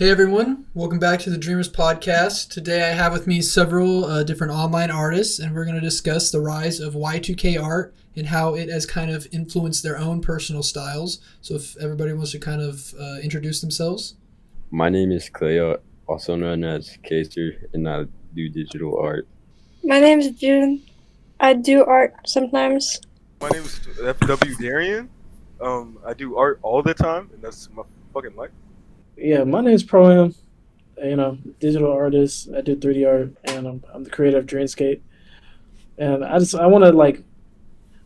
Hey everyone, welcome back to the Dreamers Podcast. Today I have with me several different online artists, and we're going to discuss the rise of Y2K art and how it has kind of influenced their own personal styles. So if everybody wants to kind of introduce themselves. My name is Klayaut, also known as Kaysar, and I do digital art. My name's June. I do art sometimes. My name is Fwdereon. I do art all the time, and that's my fucking life. Yeah, my name's Proam. Digital artist. I do 3D art, and I'm the creator of Dreamscape. And I want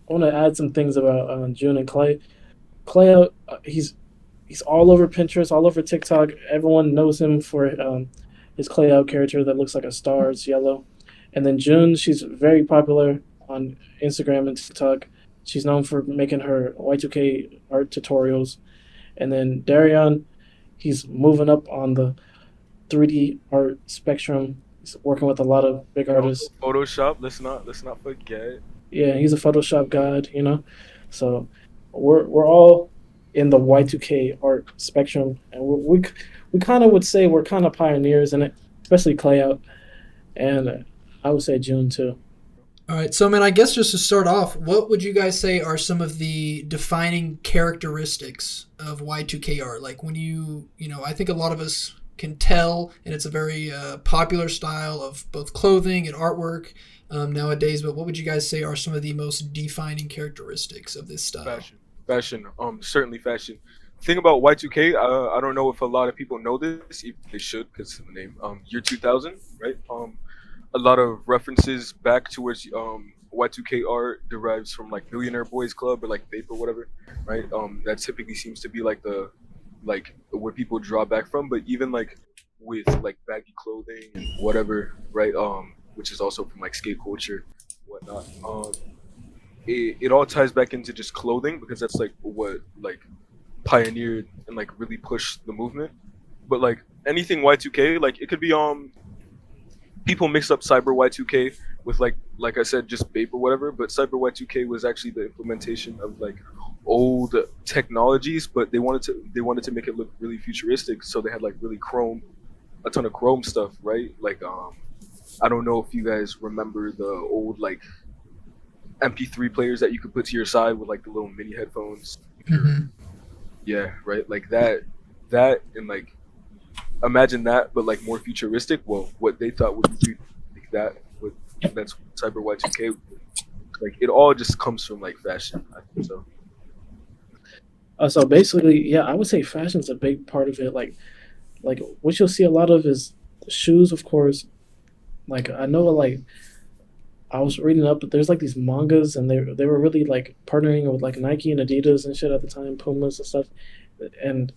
to add some things about June and Clay. Clay, he's all over Pinterest, all over TikTok. Everyone knows him for his Klayaut character that looks like a star. It's yellow. And then June, she's very popular on Instagram and TikTok. She's known for making her Y2K art tutorials. And then Darion, he's moving up on the 3D art spectrum. He's working with a lot of big artists. Photoshop. Let's not forget. Yeah, he's a Photoshop god. So we're all in the Y2K art spectrum, and we kind of would say we're kind of pioneers in it, especially Klayout, and I would say June too. All right, so man, I guess just to start off, what would you guys say are some of the defining characteristics of Y2K art? Like when I think a lot of us can tell, and it's a very popular style of both clothing and artwork nowadays. But what would you guys say are some of the most defining characteristics of this style? Fashion. Certainly fashion. Thing about Y2K, I don't know if a lot of people know this. If they should, because it's in the name. Year 2000, right? A lot of references back towards Y2K art derives from like Billionaire Boys Club or like BAPE or whatever, right? That typically seems to be like the where people draw back from. But even like with like baggy clothing and whatever, right? Which is also from like skate culture, whatnot. It all ties back into just clothing because that's like what like pioneered and like really pushed the movement. But like anything Y2K, like it could be people mix up cyber Y2K with like I said, just BAPE or whatever. But cyber Y2K was actually the implementation of like old technologies, but they wanted to make it look really futuristic. So they had like really a ton of chrome stuff, right? Like I don't know if you guys remember the old like MP3 players that you could put to your side with like the little mini headphones. Mm-hmm. Yeah, right. Like that and like imagine that, but like more futuristic. Well, what they thought would be like that's cyber Y2K. Like it all just comes from like fashion. I think so. So basically, yeah, I would say fashion's a big part of it. Like what you'll see a lot of is shoes, of course. Like I know, like I was reading up, but there's like these mangas, and they were really like partnering with like Nike and Adidas and shit at the time, Pumas and stuff. And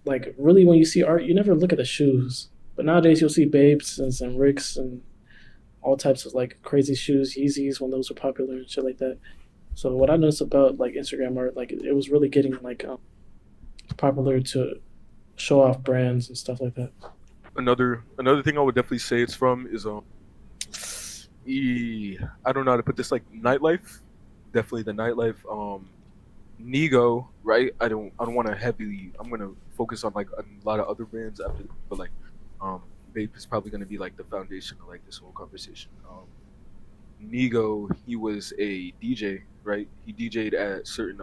like really, when you see art, you never look at the shoes. But nowadays, you'll see Babes and some Ricks and all types of like crazy shoes, Yeezys when those were popular and shit like that. So what I noticed about like Instagram art, like it was really getting like popular to show off brands and stuff like that. Another thing I would definitely say it's from is I don't know how to put this, like nightlife. Definitely the nightlife. Nigo, right? I don't want to heavily. I'm gonna focus on like a lot of other brands after, but like BAPE is probably gonna be like the foundation of like this whole conversation. Nigo, he was a DJ, right? He DJ'd at certain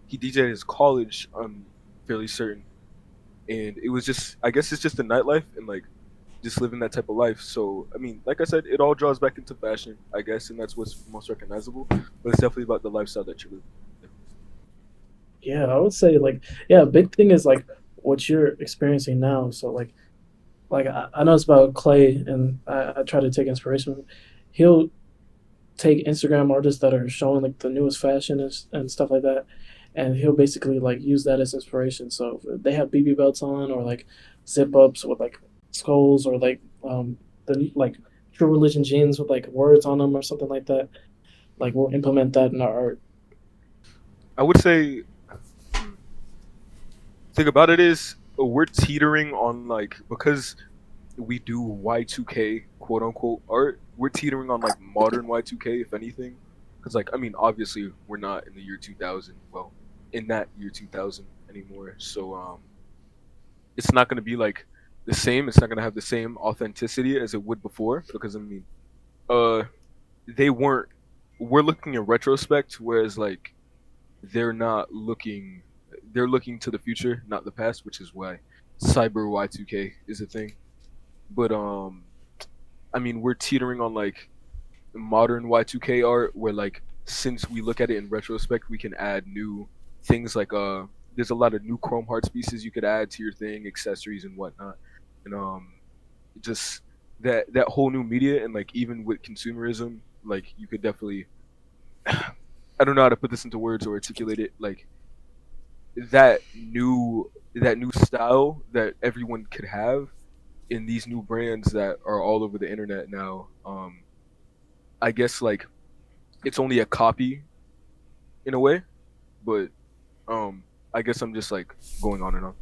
he DJ'd at his college. I'm fairly certain, and it was just I guess it's just the nightlife and like just living that type of life. So I mean, like I said, it all draws back into fashion, I guess, and that's what's most recognizable. But it's definitely about the lifestyle that you live. Yeah, I would say like yeah, a big thing is like what you're experiencing now. So like I know it's about Clay, and I try to take inspiration. He'll take Instagram artists that are showing like the newest fashion and stuff like that, and he'll basically like use that as inspiration. So if they have BB belts on or like zip ups with like skulls or like the like True Religion jeans with like words on them or something like that. Like we'll implement that in our art. I would say thing about it is we're teetering on like because we do Y2K quote unquote art. We're teetering on like modern Y2K if anything, because like I mean obviously we're not in the year 2000. In that year 2000 anymore. So it's not gonna be like the same. It's not gonna have the same authenticity as it would before because I mean, uh, they weren't. We're looking in retrospect, whereas like they're not looking. They're looking to the future, not the past, which is why cyber Y2K is a thing. But I mean, we're teetering on like modern Y2K art, where like since we look at it in retrospect, we can add new things like there's a lot of new Chrome Hearts pieces you could add to your thing, accessories and whatnot, and just that whole new media and like even with consumerism, like you could definitely I don't know how to put this into words or articulate it, like that new style that everyone could have in these new brands that are all over the internet now. I guess like it's only a copy in a way, but I guess I'm just like going on and on.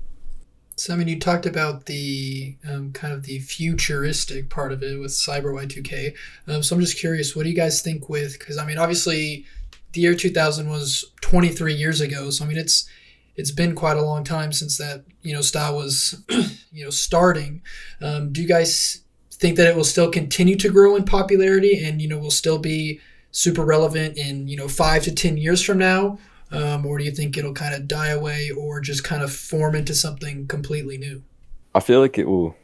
So I mean, you talked about the kind of the futuristic part of it with Cyber Y2K. So I'm just curious, what do you guys think with? Because I mean, obviously, the year 2000 was 23 years ago. So I mean, it's been quite a long time since that style was starting. Do you guys think that it will still continue to grow in popularity and will still be super relevant in 5 to 10 years from now? Or do you think it'll kind of die away or just kind of form into something completely new? I feel like it will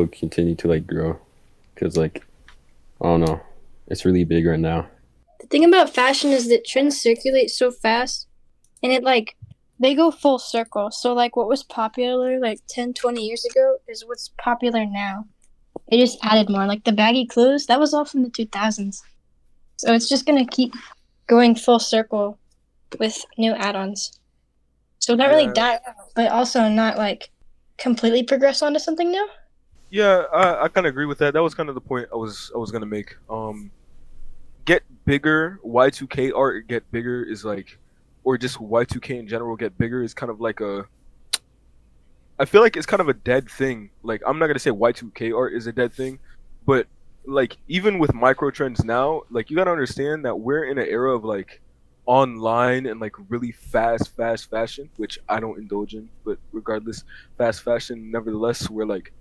continue to like grow, because like I don't know, it's really big right now. The thing about fashion is that trends circulate so fast, and it like they go full circle. So like what was popular like 10, 20 years ago is what's popular now. They just added more. Like the baggy clothes, that was all from the 2000s. So it's just gonna keep going full circle with new add-ons. So not really Yeah, die out, but also not like completely progress onto something new. yeah, I kind of agree with that. That was kind of the point I was gonna make. Get bigger. Y2K art get bigger is like, or just Y2K in general get bigger is kind of like a. I feel like it's kind of a dead thing. Like I'm not gonna say Y2K art is a dead thing, but like even with micro trends now, like you gotta understand that we're in an era of like online and like really fast fashion, which I don't indulge in, but regardless, fast fashion nevertheless, we're like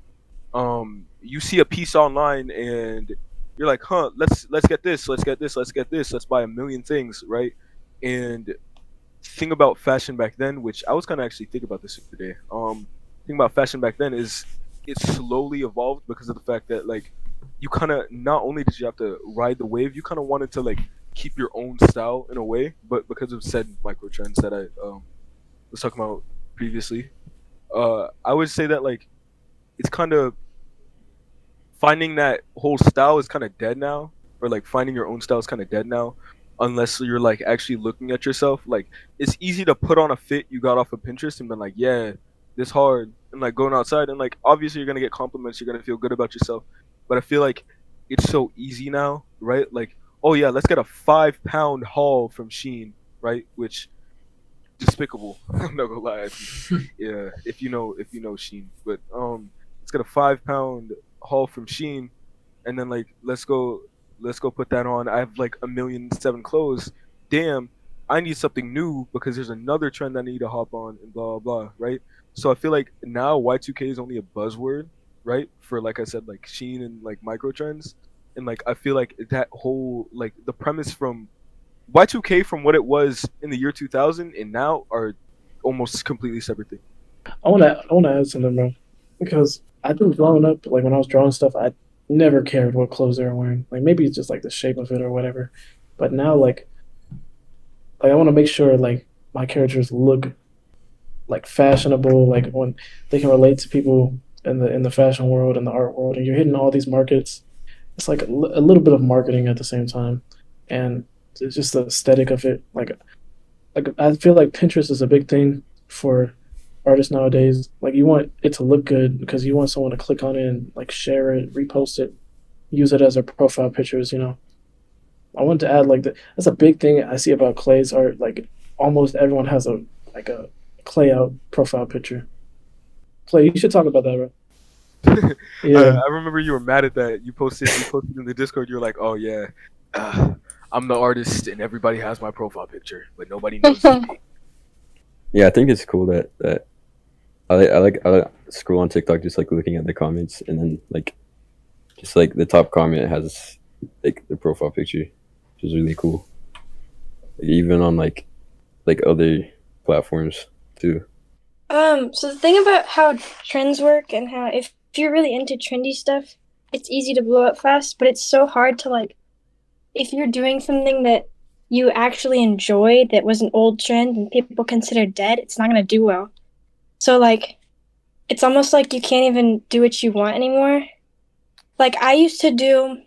you see a piece online and you're like, huh, let's get this, let's buy a million things, right? And thing about fashion back then, which I was kind of actually thinking about this today. Thing about fashion back then is it slowly evolved because of the fact that like you kind of not only did you have to ride the wave, you kind of wanted to like keep your own style in a way, but because of said micro trends that I was talking about previously, I would say that like it's kind of finding that whole style is kind of dead now, or like finding your own style is kind of dead now, unless you're like actually looking at yourself. Like it's easy to put on a fit you got off of Pinterest and been like, yeah, this hard, and like going outside and like obviously you're gonna get compliments, you're gonna feel good about yourself, but I feel like it's so easy now, right? Like, oh yeah, let's get a 5 pound haul from Sheen, right? Which despicable. I'm not gonna lie. Yeah, if you know Sheen, but let's get a 5 pound haul from Sheen, and then like let's go put that on. I have like 1,000,007 clothes. Damn, I need something new because there's another trend I need to hop on and blah blah blah, right? So I feel like now Y2K is only a buzzword, right? For like I said, like Sheen and like micro trends, and like I feel like that whole like the premise from Y2K from what it was in the year 2000 and now are almost completely separate things. I want to add something, bro, because I think growing up, like when I was drawing stuff, I never cared what clothes they were wearing. Like maybe it's just like the shape of it or whatever. But now, like I want to make sure like my characters look like fashionable, like when they can relate to people in the fashion world and the art world, and you're hitting all these markets. It's like a little bit of marketing at the same time, and it's just the aesthetic of it. Like I feel like Pinterest is a big thing for artists nowadays. Like you want it to look good because you want someone to click on it and like share it, repost it, use it as their profile pictures. I wanted to add like that's a big thing I see about Clay's art. Like almost everyone has a Klayout profile picture. Clay, you should talk about that, bro. Yeah, I remember you were mad at that. You posted in the Discord. You were like, "Oh yeah, uh, I'm the artist, and everybody has my profile picture, but nobody knows it's me." Yeah, I think it's cool that I like scroll on TikTok, just like looking at the comments, and then like just like the top comment has like the profile picture, which is really cool. Like, even on like other platforms too. So the thing about how trends work and how if you're really into trendy stuff, it's easy to blow up fast, but it's so hard to like if you're doing something that you actually enjoy that was an old trend and people consider dead, it's not gonna do well. So like it's almost like you can't even do what you want anymore. Like I used to do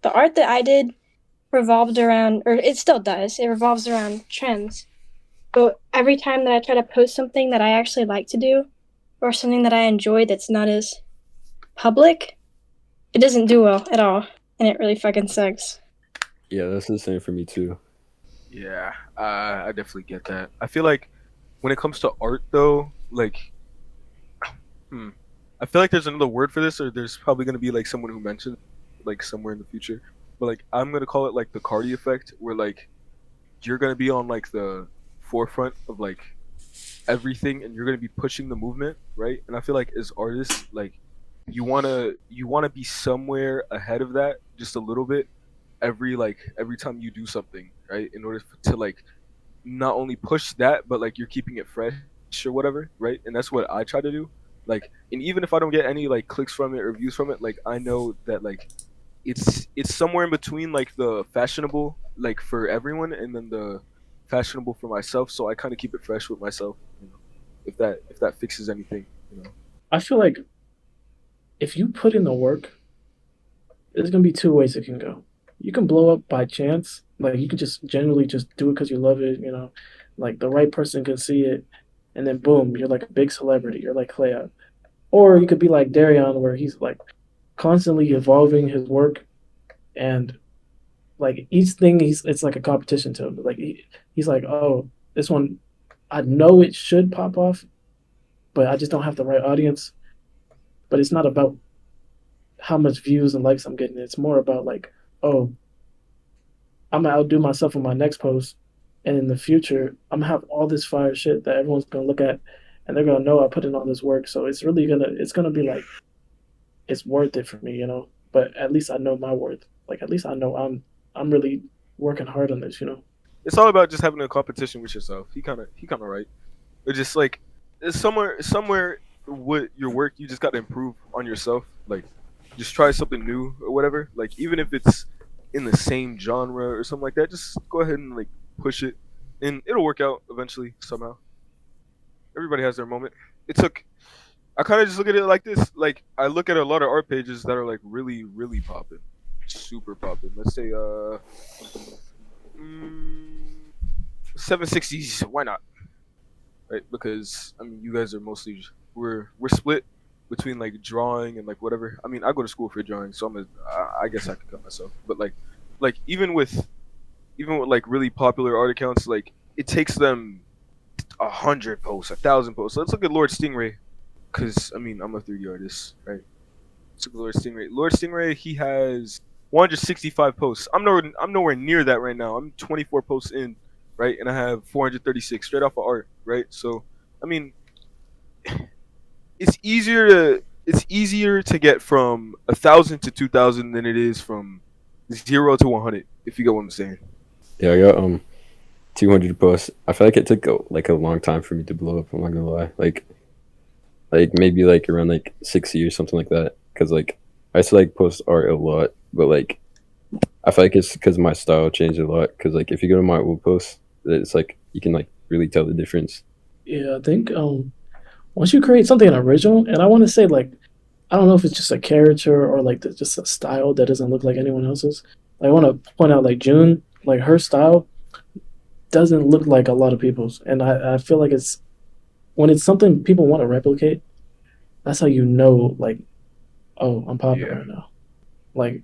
the art that I did revolved around or it still does, it revolves around trends. But every time that I try to post something that I actually like to do or something that I enjoy that's not as public, it doesn't do well at all. And it really fucking sucks. Yeah, that's the same for me too. Yeah, I definitely get that. I feel like when it comes to art, though, like, I feel like there's another word for this, or there's probably gonna be like someone who mentioned, like somewhere in the future. But like, I'm gonna call it like the Cardi effect, where like you're gonna be on like the forefront of like everything, and you're gonna be pushing the movement, right? And I feel like as artists, like you wanna be somewhere ahead of that, just a little bit, every time you do something, right? In order to like not only push that, but like you're keeping it fresh or whatever, right? And that's what I try to do. Like, and even if I don't get any like clicks from it or views from it, like I know that like it's somewhere in between like the fashionable like for everyone and then the fashionable for myself. So I kind of keep it fresh with myself, you know. If that fixes anything, you know. I feel like if you put in the work, there's gonna be two ways it can go. You can blow up by chance, like you can just generally just do it because you love it, you know, like the right person can see it, and then boom, you're like a big celebrity. You're like Klayaut. Or you could be like Darion, where he's like constantly evolving his work, and like each thing it's like a competition to him. Like he's like, oh, this one, I know it should pop off, but I just don't have the right audience. But it's not about how much views and likes I'm getting. It's more about like, oh, I'm gonna outdo myself on my next post, and in the future, I'm gonna have all this fire shit that everyone's gonna look at, and they're gonna know I put in all this work. So it's gonna be like it's worth it for me, you know. But at least I know my worth. Like at least I know I'm really working hard on this, you know. It's all about just having a competition with yourself. He kind of right. It's just like it's somewhere with your work you just got to improve on yourself. Like just try something new or whatever. Like even if it's in the same genre or something like that, just go ahead and like push it, and it'll work out eventually somehow. Everybody has their moment. It took. I kind of just look at it like this. Like I look at a lot of art pages that are like really, really popping, super popping. Let's say 760s. Why not? Right? Because I mean, you guys are mostly we're split between like drawing and like whatever. I mean, I go to school for drawing, so I guess I could cut myself. But like even with like really popular art accounts, like it takes them 100 posts, 1,000 posts. Let's look at Lord Stingray, because I mean I'm a 3D artist, right? Let's look at Lord Stingray. Lord Stingray, he has 165 posts. I'm nowhere near that right now. I'm 24 posts in, right, and I have 436 straight off of art, right? So I mean, it's easier to get from 1,000 to 2,000 than it is from 0 to 100. If you get what I'm saying. Yeah, I got 200 posts. I feel like it took like a long time for me to blow up. I'm not gonna lie. Like maybe like around like 60 or something like that. Cause like I used to like post art a lot, but like I feel like it's because my style changed a lot. Cause like if you go to my old posts, it's like you can like really tell the difference. Yeah, I think once you create something original, and I want to say like I don't know if it's just a character or like just a style that doesn't look like anyone else's. I want to point out like June, like her style doesn't look like a lot of people's, and I feel like it's when it's something people want to replicate. That's how you know, like, oh, I'm popular Yeah. right now. Like,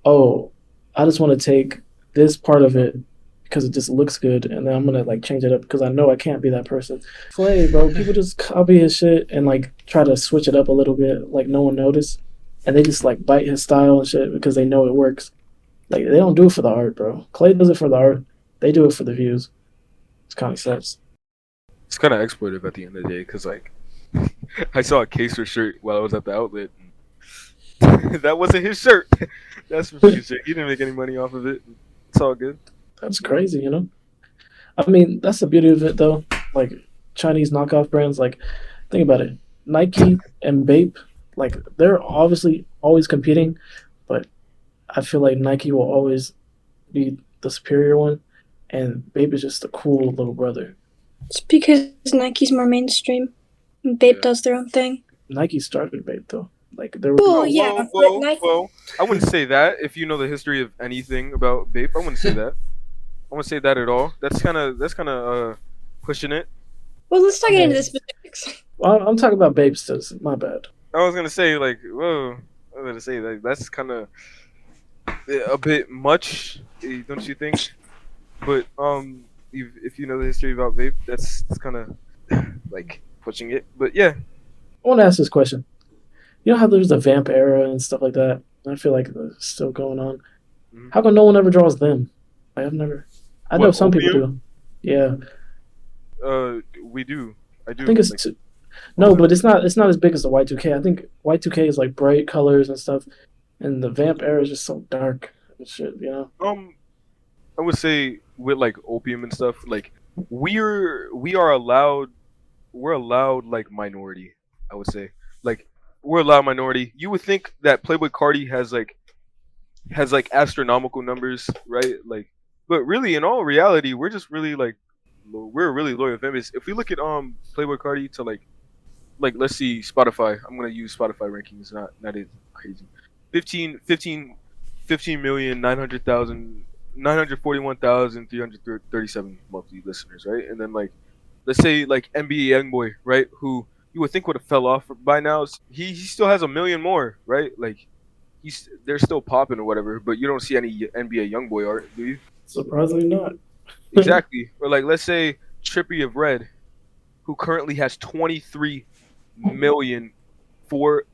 oh, I just want to take this part of it because it just looks good, and then I'm gonna like change it up because I know I can't be that person. Clay, bro, people just copy his shit and like try to switch it up a little bit, like no one noticed, and they just like bite his style and shit because they know it works. Like they don't do it for the art, bro. Clay does it for the art. They do it for the views. It's kind of sucks. It's kind of exploitive at the end of the day, because like I saw a Kaysar shirt while I was at the outlet. That wasn't his shirt. That's for future. He didn't make any money off of it. It's all good. That's crazy, you know. I mean, that's the beauty of it, though. Like Chinese knockoff brands, like think about it. Nike and BAPE, like they're obviously always competing, but I feel like Nike will always be the superior one, and BAPE is just a cool little brother. It's because Nike's more mainstream. And BAPE Yeah. does their own thing. Nike started BAPE though. Like there Well, were yeah, whoa, but whoa, Nike. whoa. I wouldn't say that. If you know the history of anything about BAPE, I wouldn't say that. I wouldn't say that at all. That's kind of pushing it. Well, let's not get into Okay. the specifics. well, I'm talking about BAPE still. So my bad. I was gonna say like, whoa. I was gonna say like that's kind of a bit much, don't you think? But if you know the history about vape, that's kind of like pushing it. But yeah, I want to ask this question. You know how there's the vamp era and stuff like that? I feel like it's still going on. Mhm. How come no one ever draws them? I've never. I know What, some people opium? do. Yeah, we do. I do. I think it's like, no, but it's not. It's not as big as the Y2K. I think Y2K is like bright colors and stuff, and the vamp era is just so dark and shit. You know. I would say with like opium and stuff, like we are allowed, we're allowed like minority. I would say like we're allowed minority. You would think that Playboy Cardi has like astronomical numbers, right? Like, but really, in all reality, we're just really like we're really loyal famous. If we look at Playboy Cardi to like let's see Spotify. I'm gonna use Spotify rankings, not it crazy. 15,941,337 monthly listeners, right? And then like let's say like NBA Youngboy, right? Who you would think would have fell off by now. He still has a million more, right? Like they're still popping or whatever, but you don't see any NBA Youngboy art, do you? Surprisingly not. Exactly. Or like let's say Trippy of Red, who currently has 23 million for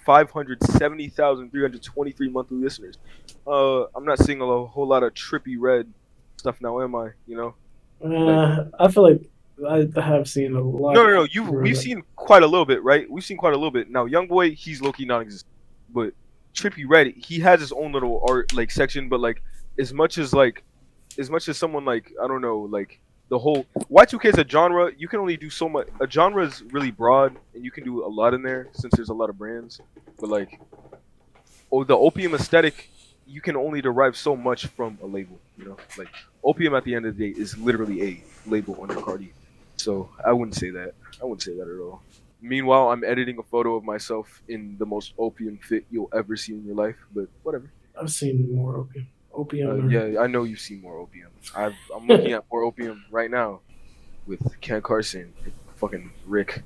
570,323 monthly listeners. I'm not seeing a whole lot of Trippy Red stuff now, am I? You know? I feel like I have seen a lot. No. We've seen quite a little bit, right? We've seen quite a little bit. Now, Youngboy, he's low key non-existent, but Trippy Red, he has his own little art like section. But like, as much as someone like I don't know, like the whole Y2K is a genre. You can only do so much. A genre is really broad, and you can do a lot in there since there's a lot of brands. But like, the opium aesthetic, you can only derive so much from a label. You know, like opium at the end of the day is literally a label under Cardi. So I wouldn't say that. I wouldn't say that at all. Meanwhile, I'm editing a photo of myself in the most opium fit you'll ever see in your life. But whatever. I've seen more opium. Yeah, I know you've seen more opium. I'm looking at more opium right now with Ken Carson and fucking Rick.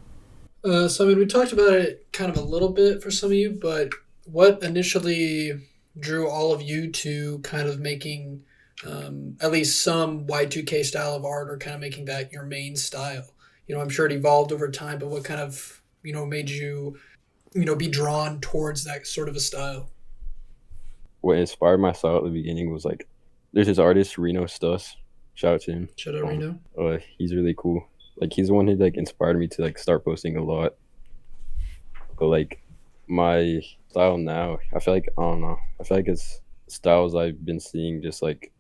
So I mean, we talked about it kind of a little bit for some of you, but what initially drew all of you to kind of making at least some Y2K style of art, or kind of making that your main style? You know, I'm sure it evolved over time, but what kind of, made you, be drawn towards that sort of a style? What inspired my style at the beginning was like, there's this artist Reno Stuss. Shout out to him. Shout out Reno. He's really cool. Like he's the one who like inspired me to like start posting a lot. But like my style now, I feel like I don't know. I feel like it's styles I've been seeing just like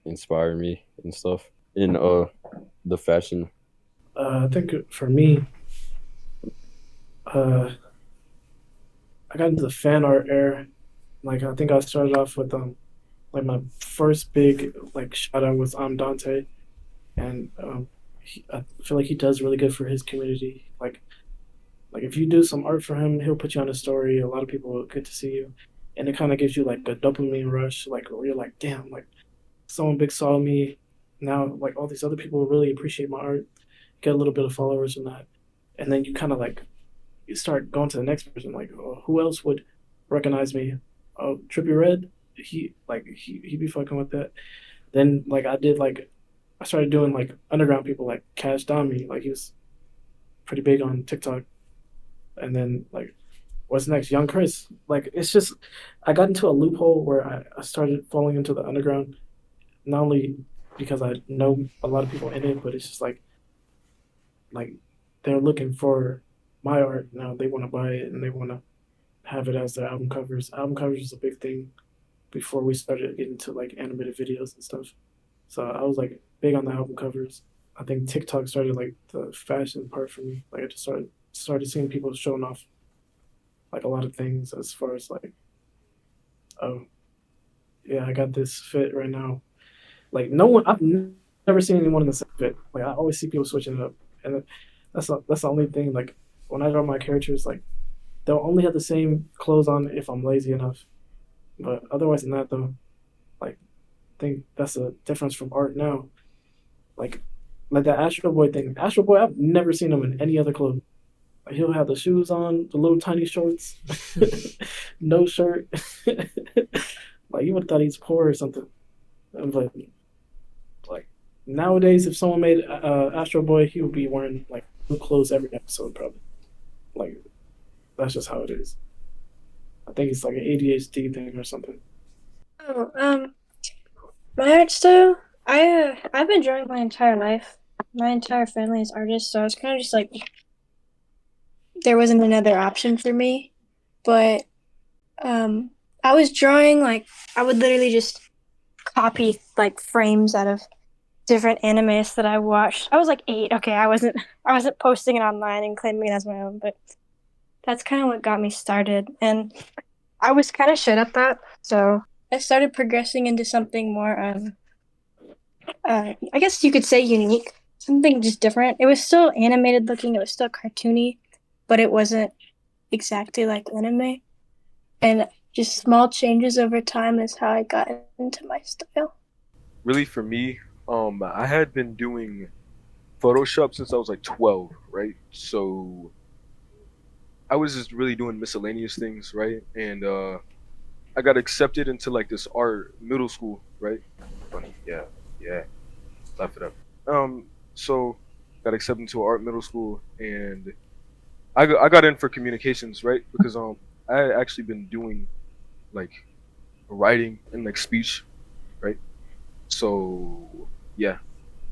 inspire me and stuff in the fashion. I think for me, I got into the fan art era. Like I think I started off with like my first big like shout out was Dante, and I feel like he does really good for his community. Like if you do some art for him, he'll put you on a story. A lot of people will get to see you, and it kind of gives you like a dopamine rush. Like where you're like, damn, like someone big saw me. Now like all these other people really appreciate my art. Get a little bit of followers from that, and then you kind of like you start going to the next person. Like, oh, who else would recognize me? Oh, Trippy Red, he be fucking with that. Then like I started doing like underground people like Cash Dami, like he was pretty big on TikTok. And then like what's next? Young Chris. Like it's just I got into a loophole where I started falling into the underground, not only because I know a lot of people in it, but it's just like they're looking for my art now. They want to buy it and they want to have it as their album covers. Album covers was a big thing before we started getting to like animated videos and stuff. So I was like big on the album covers. I think TikTok started like the fashion part for me. Like I just started seeing people showing off like a lot of things as far as like, oh yeah, I got this fit right now. Like no one, never seen anyone in the same fit. Like I always see people switching it up, and that's the only thing. Like when I draw my characters, like they'll only have the same clothes on if I'm lazy enough. But otherwise than that, though, like I think that's a difference from art now. Like that Astro Boy thing. Astro Boy, I've never seen him in any other clothes. Like, he'll have the shoes on, the little tiny shorts, no shirt. Like you would have thought he's poor or something. But like nowadays, if someone made Astro Boy, he would be wearing like new clothes every episode, probably. Like that's just how it is. I think it's like an ADHD thing or something. Oh, my art style. I've been drawing my entire life. My entire family is artists, so it's kind of just like there wasn't another option for me. But I was drawing like I would literally just copy like frames out of different animes that I watched. I was like 8. Okay, I wasn't posting it online and claiming it as my own, but that's kind of what got me started. And I was kind of shit at that, so I started progressing into something more I guess you could say unique, something just different. It was still animated looking, it was still cartoony, but it wasn't exactly like anime. And just small changes over time is how I got into my style. Really, for me, I had been doing Photoshop since I was like 12, right? So I was just really doing miscellaneous things, right? And I got accepted into like this art middle school, right? Funny, yeah, laugh it up. So got accepted into art middle school, and I got in for communications, right? Because I had actually been doing like writing and like speech, right? So yeah,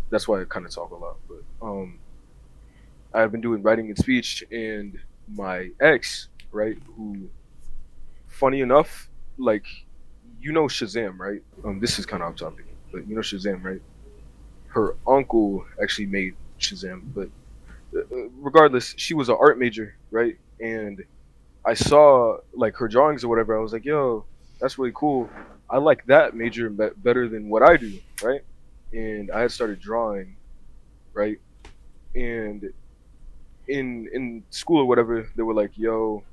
that's why I kind of talk a lot. But I've been doing writing and speech, and my ex, right, who, funny enough, like, you know Shazam, right? This is kind of off topic, but you know Shazam, right? Her uncle actually made Shazam, but regardless, she was an art major, right? And I saw like her drawings or whatever. I was like, yo, that's really cool. I like that major better than what I do, right? And I had started drawing, right? And in school or whatever, they were like, yo,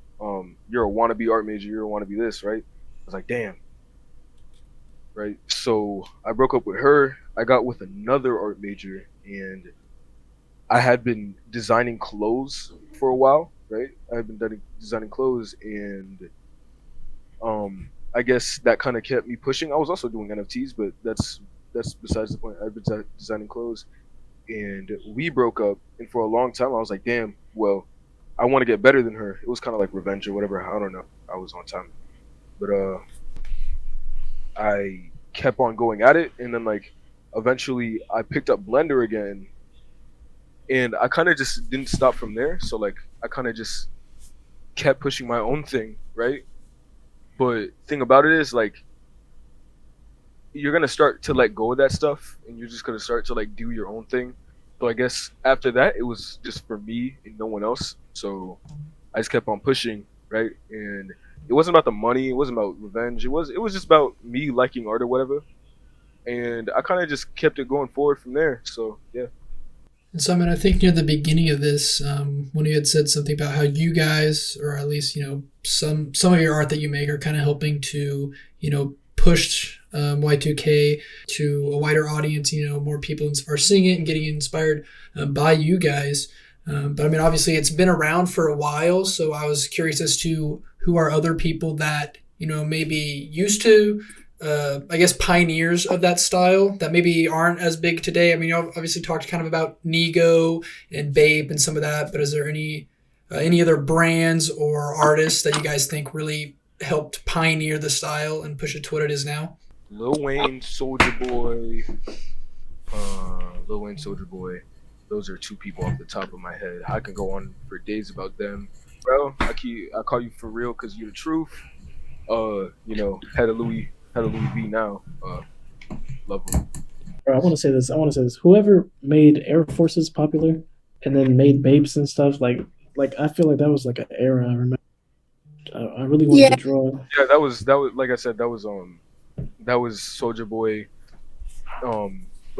you're a wannabe art major, you're a wannabe this, right? I was like, damn, right? So I broke up with her. I got with another art major, and I had been designing clothes for a while, right? I had been designing clothes, and I guess that kind of kept me pushing. I was also doing NFTs, but that's besides the point. I've been designing clothes, and we broke up. And for a long time, I was like, damn, well, I want to get better than her. It was kind of like revenge or whatever. I don't know. I was on time, but I kept on going at it, and then like eventually I picked up Blender again, and I kind of just didn't stop from there. So like I kind of just kept pushing my own thing, right? But thing about it is like you're gonna start to let go of that stuff, and you're just gonna start to like do your own thing. So I guess after that, it was just for me and no one else. So I just kept on pushing, right? And it wasn't about the money, it wasn't about revenge. It was just about me liking art or whatever. And I kind of just kept it going forward from there. So yeah. And so, I mean, I think near the beginning of this, when you had said something about how you guys, or at least, some of your art that you make are kind of helping to, push Y2K to a wider audience, more people are seeing it and getting inspired by you guys. But I mean, obviously it's been around for a while. So I was curious as to who are other people that, maybe used to, I guess, pioneers of that style that maybe aren't as big today. I mean, you obviously talked kind of about Nigo and BAPE and some of that, but is there any other brands or artists that you guys think really helped pioneer the style and push it to what it is now? Lil Wayne, Soldier Boy, Those are two people off the top of my head. I can go on for days about them. Bro, I call you for real because you're the truth. Had a Louis V now. Love him. Bro, I want to say this. Whoever made Air Forces popular and then made BAPEs and stuff, like I feel like that was like an era. I remember. I really wanted to draw. Yeah, that was like I said, that was Soldier Boy.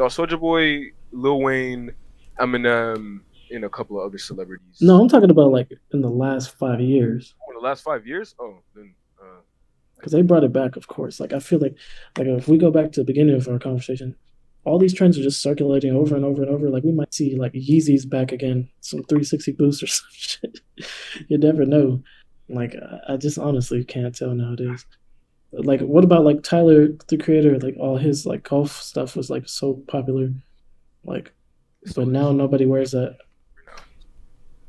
Soldier Boy, Lil Wayne, Eminem, and a couple of other celebrities. No, I'm talking about like in the last 5 years. Oh, in the last 5 years? Oh, then. Because they brought it back, of course. Like I feel like if we go back to the beginning of our conversation, all these trends are just circulating over and over and over. Like we might see like Yeezys back again, some 360 boosts or some shit. You never know. Like I just honestly can't tell nowadays. Like what about like Tyler the Creator? Like all his like golf stuff was like so popular. Like, but now nobody wears that.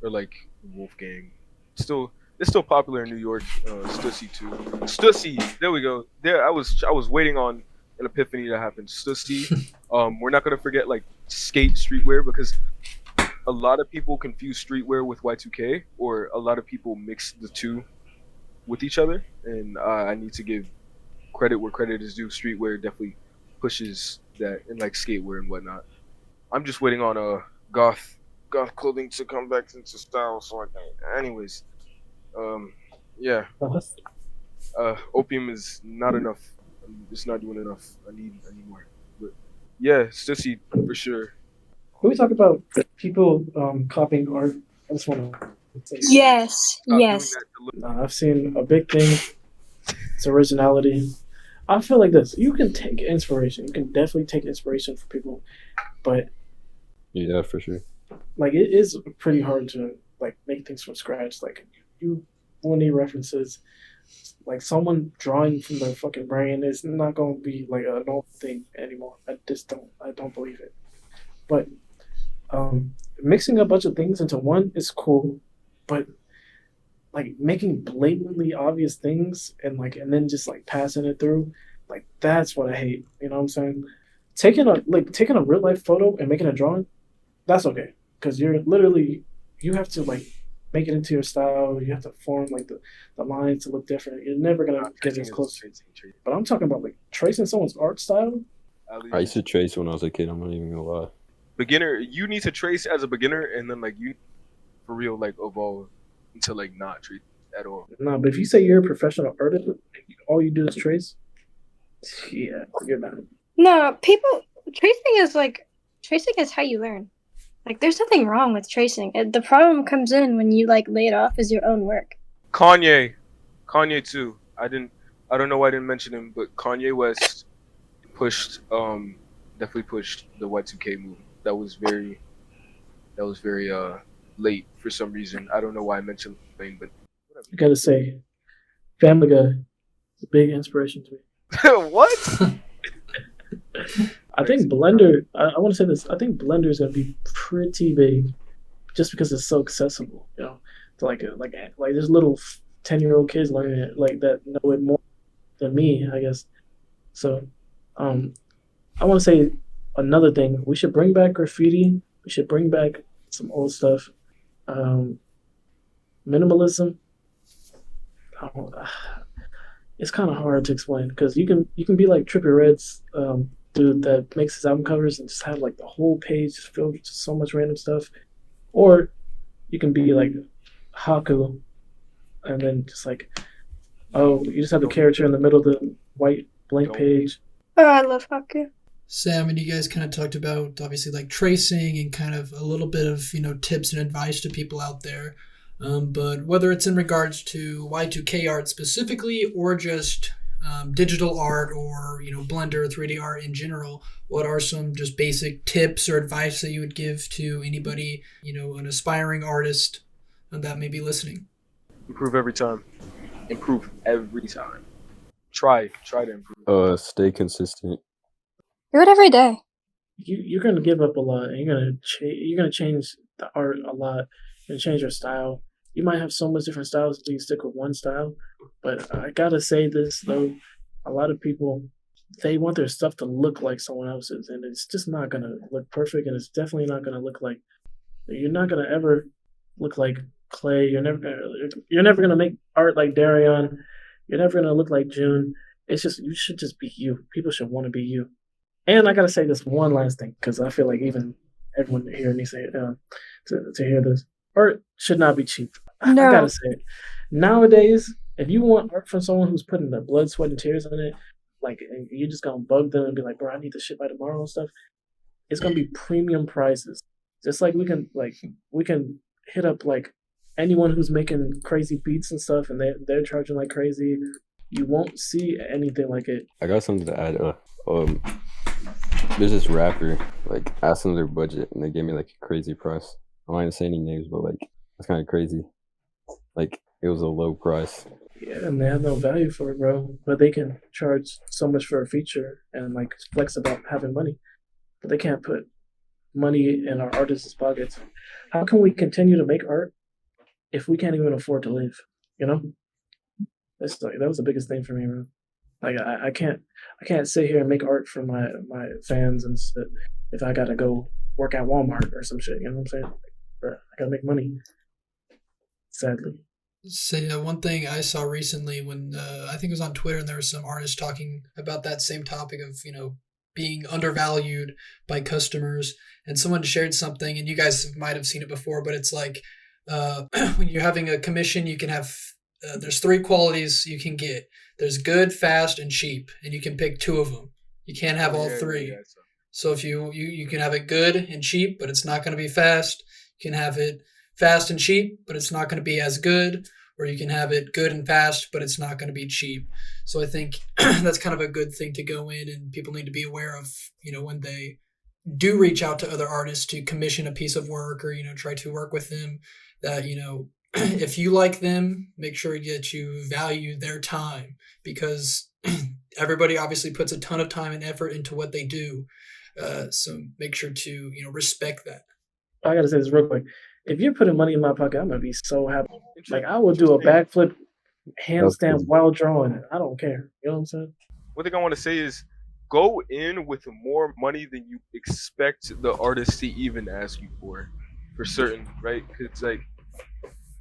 Or like Wolfgang, it's still popular in New York. Stussy too. Stussy, there we go. There, I was waiting on an epiphany to happen. Stussy. We're not gonna forget like skate streetwear because a lot of people confuse streetwear with Y2K, or a lot of people mix the two with each other. And I need to give credit where credit is due. Streetwear definitely pushes that, and like skatewear and whatnot. I'm just waiting on goth clothing to come back into style. So anyways, yeah. Opium is not enough. It's not doing enough. I need more. But yeah, Stussy for sure. When we talk about people copying art, I just want to say yes. I've seen a big thing. It's originality. I feel like this. You can take inspiration. You can definitely take inspiration from people, but yeah, for sure. Like it is pretty hard to like make things from scratch. Like you will need references. Like someone drawing from their fucking brain is not going to be like a normal thing anymore. I don't believe it. But mixing a bunch of things into one is cool, but like making blatantly obvious things and then just like passing it through, like that's what I hate. You know what I'm saying? Taking a real life photo and making a drawing, that's okay, because you have to like make it into your style. You have to form like the lines to look different. You're never gonna get as close. But I'm talking about like tracing someone's art style. I used to trace when I was a kid. I'm not even gonna lie. Beginner, you need to trace as a beginner, and then like you, for real, like evolve into like not trace at all. No, but if you say you're a professional artist, all you do is trace. Yeah, you're not. No, tracing is how you learn. Like, there's nothing wrong with tracing. The problem comes in when you like lay it off as your own work. Kanye too. I don't know why I didn't mention him, but Kanye West definitely pushed the Y2K movement. That was very late for some reason. I don't know why I mentioned him, but whatever. I gotta say, Family Guy is a big inspiration to me. What? I think Blender. I want to say this. I think Blender is gonna be pretty big, just because it's so accessible. You know, to like there's little 10-year-old kids learning it like that, know it more than me, I guess. So, I want to say another thing. We should bring back graffiti. We should bring back some old stuff. Minimalism. It's kind of hard to explain because you can be like Trippie Redd's dude that makes his album covers and just have like the whole page filled with just so much random stuff, or you can be like Haku, and then just like you just have the character in the middle of the white blank page. Oh, I love Haku. Sam, and you guys kind of talked about obviously like tracing and kind of a little bit of tips and advice to people out there. But whether it's in regards to Y2K art specifically or just digital art or Blender 3D art in general, what are some just basic tips or advice that you would give to anybody, an aspiring artist that may be listening? Improve every time. Try to improve. Stay consistent. Do it every day. You're gonna give up a lot, and you're gonna change the art a lot. You're gonna change your style. You might have so much different styles, so you stick with one style. But I gotta say this though, a lot of people they want their stuff to look like someone else's, and it's just not gonna look perfect, and it's definitely not gonna look like you're not gonna ever look like Clay. You're never gonna make art like Fwdereon. You're never gonna look like June. It's just you should just be you. People should want to be you. And I gotta say this one last thing because I feel like even everyone here needs to hear this. Art should not be cheap. No. I gotta say it. Nowadays, if you want art from someone who's putting their blood, sweat, and tears on it, like and you just gonna bug them and be like, bro, I need this shit by tomorrow and stuff. It's gonna be premium prices. Just like we can hit up like anyone who's making crazy beats and stuff, and they're charging like crazy. You won't see anything like it. I got something to add. There's this rapper, like, asked them their budget, and they gave me, like, a crazy price. I'm not gonna say any names, but, like, it's kind of crazy. Like, it was a low price. Yeah, and they have no value for it, bro. But they can charge so much for a feature and, like, flex about having money. But they can't put money in our artists' pockets. How can we continue to make art if we can't even afford to live? You know? That was the biggest thing for me, bro. Like I can't sit here and make art for my fans and shit if I gotta go work at Walmart or some shit. You know what I'm saying? Like, bro, I gotta make money. Sadly. Say one thing I saw recently when I think it was on Twitter, and there was some artists talking about that same topic of being undervalued by customers, and someone shared something, and you guys might have seen it before, but it's like when you're having a commission, you can have there's 3 qualities you can get. There's good, fast, and cheap, and you can pick 2 of them. You can't have all 3. Yeah. So if you can have it good and cheap, but it's not going to be fast. You can have it fast and cheap, but it's not going to be as good. Or you can have it good and fast, but it's not going to be cheap. So I think that's kind of a good thing to go in, and people need to be aware of, when they do reach out to other artists to commission a piece of work or, try to work with them, that, if you like them, make sure that you value their time, because everybody obviously puts a ton of time and effort into what they do. So make sure to, respect that. I gotta say this real quick. If you're putting money in my pocket, I'm gonna be so happy. Like I will do a backflip, handstand while drawing it. I don't care. You know what I'm saying? One thing I want to say is, go in with more money than you expect the artist to even ask you for certain, right? Because like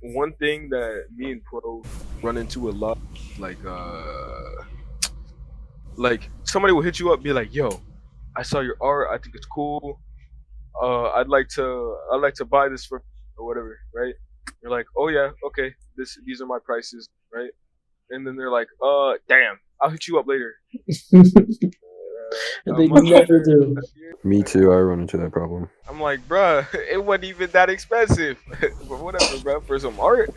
one thing that me and Pro run into a lot, like somebody will hit you up, be like, "Yo, I saw your art. I think it's cool. I'd like to buy this for or whatever, right?" You're like, "Oh yeah, okay. These are my prices, right?" And then they're like, damn, I'll hit you up later." They never do. Me too. I run into that problem. I'm like, bruh, it wasn't even that expensive. But whatever, bruh, for some art.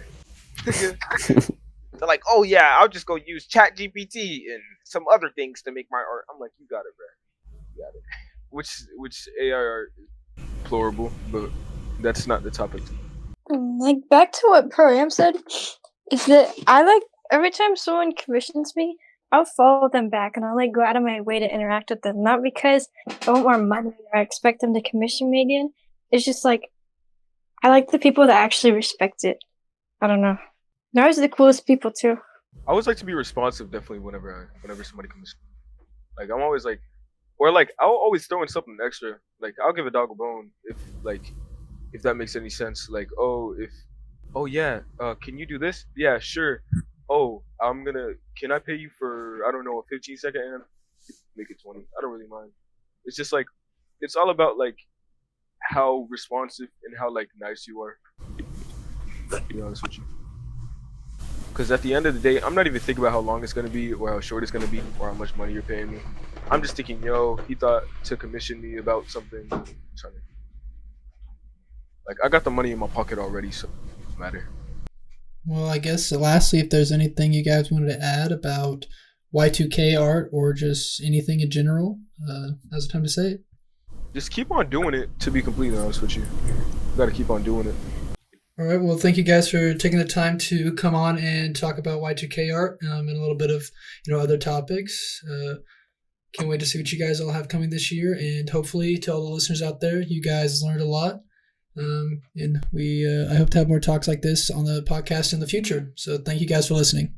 They're like, "Oh yeah, I'll just go use ChatGPT and some other things to make my art." I'm like, you got it, bruh. You got it. Which AI art is deplorable, but that's not the topic. Like back to what Pro Am said, is that I like every time someone commissions me, I'll follow them back and I'll like go out of my way to interact with them. Not because I want more money or I expect them to commission me again. It's just like I like the people that actually respect it. I don't know. They're always the coolest people too. I always like to be responsive, definitely whenever somebody comes. Like I'm always like, or like I'll always throw in something extra. Like I'll give a dog a bone if that makes any sense. Like can you do this? Yeah, sure. Can I pay you for, I don't know, a 15-second and make it 20? I don't really mind. It's just like, it's all about like how responsive and how like nice you are. To be honest with you. Because at the end of the day, I'm not even thinking about how long it's going to be or how short it's going to be or how much money you're paying me. I'm just thinking, he thought to commission me about something. Like, I got the money in my pocket already, so it doesn't matter. Well, I guess lastly, if there's anything you guys wanted to add about Y2K art or just anything in general, now's the time to say it. Just keep on doing it, to be completely honest with you. You got to keep on doing it. All right. Well, thank you guys for taking the time to come on and talk about Y2K art and a little bit of other topics. Can't wait to see what you guys all have coming this year, and hopefully to all the listeners out there, you guys learned a lot. And I hope to have more talks like this on the podcast in the future. So thank you guys for listening.